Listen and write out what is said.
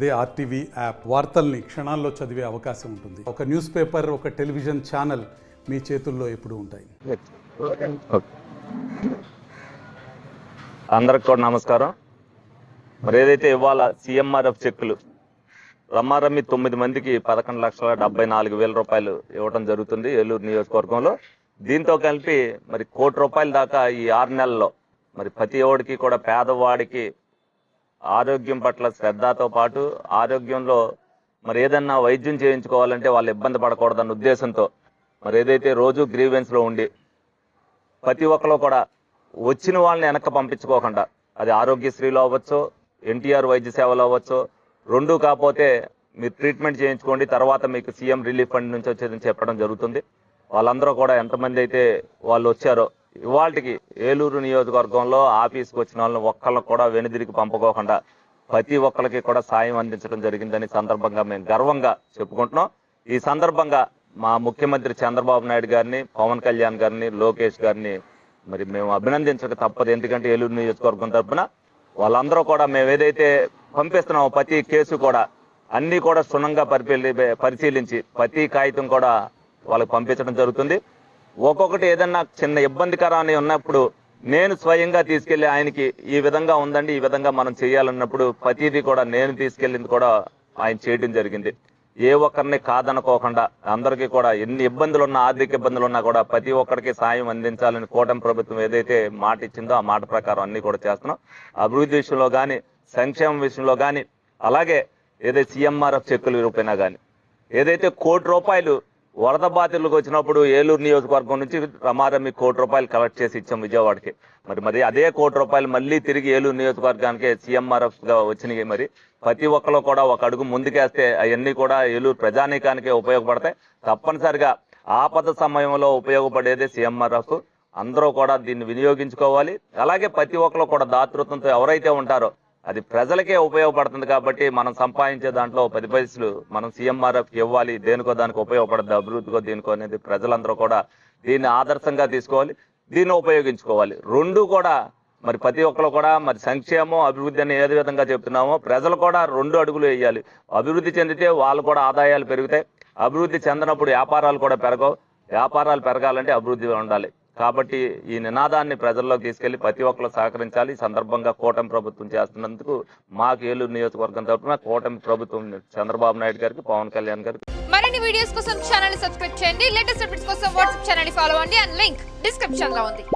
అదే RTV app వార్తల్ని క్షణాల్లో చదివే అవకాశం ఉంటుంది. ఒక న్యూస్ పేపర్, ఒక టెలివిజన్ ఛానల్ మీ చేతుల్లో ఎప్పుడూ ఉంటాయి. అందరికి కూడా నమస్కారం. మరి ఏదైతే ఇవాళ సీఎంఆర్ఎఫ్ చెక్కులు రమ్మారమ్మి 9 మందికి 11,74,000 రూపాయలు ఇవ్వడం జరుగుతుంది ఏలూరు నియోజకవర్గంలో. దీంతో కలిపి మరి ₹1,00,00,000 దాకా ఈ 6 నెలల్లో మరి ప్రతి ఒక్కడికి కూడా పేదవాడికి ఆరోగ్యం పట్ల శ్రద్ధతో పాటు ఆరోగ్యంలో మరి ఏదన్నా వైద్యం చేయించుకోవాలంటే వాళ్ళు ఇబ్బంది పడకూడదన్న ఉద్దేశంతో మరి ఏదైతే రోజు గ్రీవెన్స్లో ఉండి ప్రతి ఒక్కరు కూడా వచ్చిన వాళ్ళని వెనక్కి పంపించుకోకుండా, అది ఆరోగ్యశ్రీలో అవ్వచ్చు, ఎన్టీఆర్ వైద్య సేవలు అవ్వచ్చు, రెండు కాకపోతే మీరు ట్రీట్మెంట్ చేయించుకోండి, తర్వాత మీకు సీఎం రిలీఫ్ ఫండ్ నుంచి వచ్చేదని చెప్పడం జరుగుతుంది. వాళ్ళందరూ కూడా ఎంతమంది అయితే వాళ్ళు వచ్చారో ఇవాళకి ఏలూరు నియోజకవర్గంలో ఆఫీస్కి వచ్చిన వాళ్ళని ఒక్కళ్ళకు కూడా వెనుదిరిగి పంపుకోకుండా ప్రతి ఒక్కరికి కూడా సాయం అందించడం జరిగిందని సందర్భంగా మేము గర్వంగా చెప్పుకుంటున్నాం. ఈ సందర్భంగా మా ముఖ్యమంత్రి చంద్రబాబు నాయుడు గారిని, పవన్ కళ్యాణ్ గారిని, లోకేష్ గారిని మరి మేము అభినందించక తప్పదు. ఎందుకంటే ఏలూరు నియోజకవర్గం తరఫున వాళ్ళందరూ కూడా మేము ఏదైతే పంపిస్తున్నామో ప్రతి కేసు కూడా అన్ని కూడా క్షుణ్ణంగా పరిశీలించి ప్రతి కాగితం కూడా వాళ్ళకి పంపించడం జరుగుతుంది. ఒక్కొక్కటి ఏదన్నా చిన్న ఇబ్బందికరాన్ని ఉన్నప్పుడు నేను స్వయంగా తీసుకెళ్లి ఆయనకి ఈ విధంగా ఉందండి, ఈ విధంగా మనం చేయాలన్నప్పుడు ప్రతిదీ కూడా నేను తీసుకెళ్ళింది కూడా ఆయన చేయడం జరిగింది. ఏ ఒక్కరిని కాదనుకోకుండా అందరికీ కూడా ఎన్ని ఇబ్బందులు ఉన్నా, ఆర్థిక ఇబ్బందులు ఉన్నా కూడా ప్రతి ఒక్కరికి సాయం అందించాలని కూటమి ప్రభుత్వం ఏదైతే మాట ఇచ్చిందో ఆ మాట ప్రకారం అన్ని కూడా చేస్తున్నాం. అభివృద్ధి విషయంలో కానీ, సంక్షేమం విషయంలో కానీ, అలాగే ఏదైతే సీఎంఆర్ఎఫ్ చెక్కుల రూపైనా కానీ, ఏదైతే ₹1,00,00,000 వరద బాధితులకు వచ్చినప్పుడు ఏలూరు నియోజకవర్గం నుంచి రమారమ్మి ₹1,00,00,000 కలెక్ట్ చేసి ఇచ్చాం విజయవాడకి. మరి అదే ₹1,00,00,000 మళ్ళీ తిరిగి ఏలూరు నియోజకవర్గానికి సీఎంఆర్ఎఫ్ గా వచ్చినాయి. మరి ప్రతి ఒక్కరు కూడా ఒక అడుగు ముందుకేస్తే అవన్నీ కూడా ఏలూరు ప్రజానీకానికే ఉపయోగపడతాయి. తప్పనిసరిగా ఆపద సమయంలో ఉపయోగపడేదే సీఎంఆర్ఎఫ్. అందరూ కూడా దీన్ని వినియోగించుకోవాలి. అలాగే ప్రతి ఒక్కరు కూడా దాతృత్వంతో ఎవరైతే ఉంటారో అది ప్రజలకే ఉపయోగపడుతుంది. కాబట్టి మనం సంపాదించే దాంట్లో 10 పైసలు మనం సీఎంఆర్ఎఫ్ ఇవ్వాలి. దేనికో దానికి ఉపయోగపడుతుంది, అభివృద్ధికో దేనికో అనేది ప్రజలందరూ కూడా దీన్ని ఆదర్శంగా తీసుకోవాలి, దీన్ని ఉపయోగించుకోవాలి. రెండు కూడా మరి ప్రతి ఒక్కరు కూడా మరి సంక్షేమం, అభివృద్ధి అని ఏ విధంగా చెప్తున్నామో ప్రజలు కూడా 2 అడుగులు వేయాలి. అభివృద్ధి చెందితే వాళ్ళు కూడా ఆదాయాలు పెరుగుతాయి. అభివృద్ధి చెందినప్పుడు వ్యాపారాలు కూడా పెరగవు. వ్యాపారాలు పెరగాలంటే అభివృద్ధి ఉండాలి. కాబట్టి ఈ నినాదాన్ని ప్రజల్లోకి తీసుకెళ్లి ప్రతి ఒక్కరు సహకరించాలి. ఈ సందర్భంగా కూటమి ప్రభుత్వం చేస్తున్నందుకు మాకు ఏలూరు నియోజకవర్గం తరఫున కూటమి ప్రభుత్వం చంద్రబాబు నాయుడు గారికి, పవన్ కళ్యాణ్ గారికి. మరిన్ని వీడియోస్ కోసం ఛానల్ ని సబ్స్క్రైబ్ చేయండి. లేటెస్ట్ అప్డేట్స్ కోసం వాట్సాప్ ఛానల్ ని ఫాలో అవ్వండి. అండ్ లింక్ డిస్క్రిప్షన్ లో ఉంది.